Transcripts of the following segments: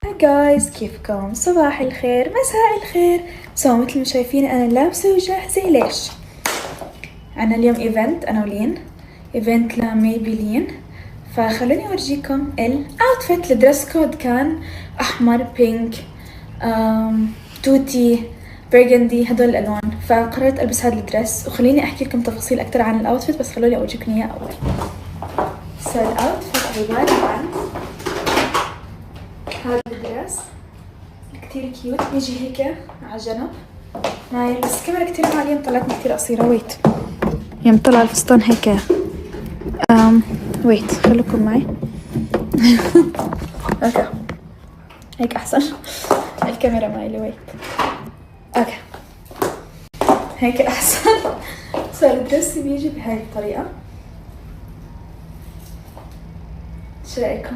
هاي جايز، كيفكم؟ صباح الخير، مساء الخير. مثل ما شايفين انا لابسه وجاهزه. ليش؟ عنا اليوم ايفنت انا ولين، ايفنت لميبلين. فخلوني اورجيكم الاوتفيت. الدرس كود كان احمر، بينك، توتي، برغندي، هدول الالوان. فقررت البس هذا الدرس، وخليني احكي لكم تفاصيل اكثر عن الاوتفيت، بس خلوني اورجيكم اياه اول. الاوتفيت عباره عن هذا الدرس كتير كيوت، بيجي هيك على جنب نايل، بس الكاميرا كتير عالية طلعتني كتير قصيرة. ويت، يوم طلع الفستان هيك ويت خليكم معي. اوكي هيك احسن. الكاميرا مايلة. ويت، اوكي هيك احسن. صار الدرس بيجي بهاي الطريقة. شو رايكم؟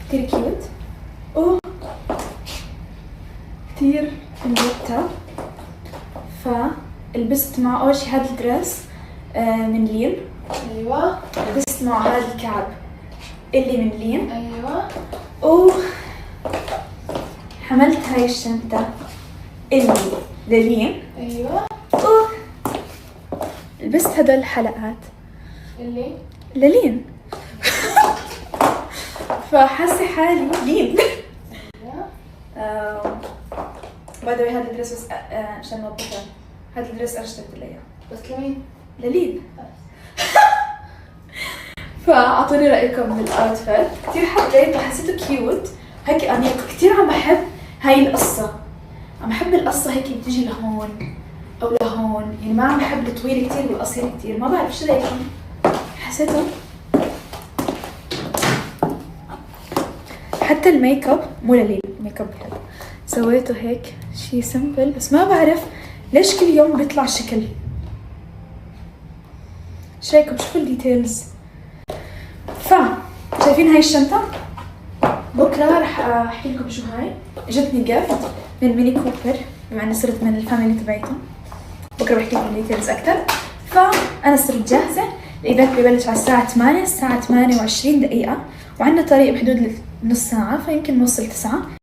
كتير كيوت كتير مبتة. فلبست مع أول شي هذا الدرس من لين. ايوه. لبست مع هذا الكعب اللي من لين. ايوه. حملت هاي الشنطة اللي للين. ايوه. لبست هدول الحلقات اللي للين. فحاسة حالي لين. باي ذا واي، هذا الدرس بس عشان نوضحه، هذا الدرس انا اشتريت له اياه بس لمين؟ للين. فاعطوني رايكم بالاوتفيت. كثير حبيته، حسيته كيوت هيك انيق. كثير عم بحب هاي القصه، عم بحب القصه هيك بتجي لهون او لهون، يعني ما عم بحب الطويل كثير والقصير كثير. ما بعرف شو رايكم، حسيته. حتى الميك اب مو للين، الميك اب هذا سويته هيك شي سمبل، بس ما بعرف ليش كل يوم بيطلع شكل. شو رايكم؟ شوفوا الديتيلز. شايفين هاي الشنطة؟ بكرة رح احكي لكم شو هاي. اجتني جفت من ميني كوبر، بما اني صرت من الفاميلي تبعيتهم. بكرة بحكي لكم ديتيلز اكثر. فانا صرت جاهزة. الايفنت ببلش على الساعة 8، الساعة 8:20 دقيقة، وعندنا طريق بحدود نص ساعة، فيمكن نوصل 9.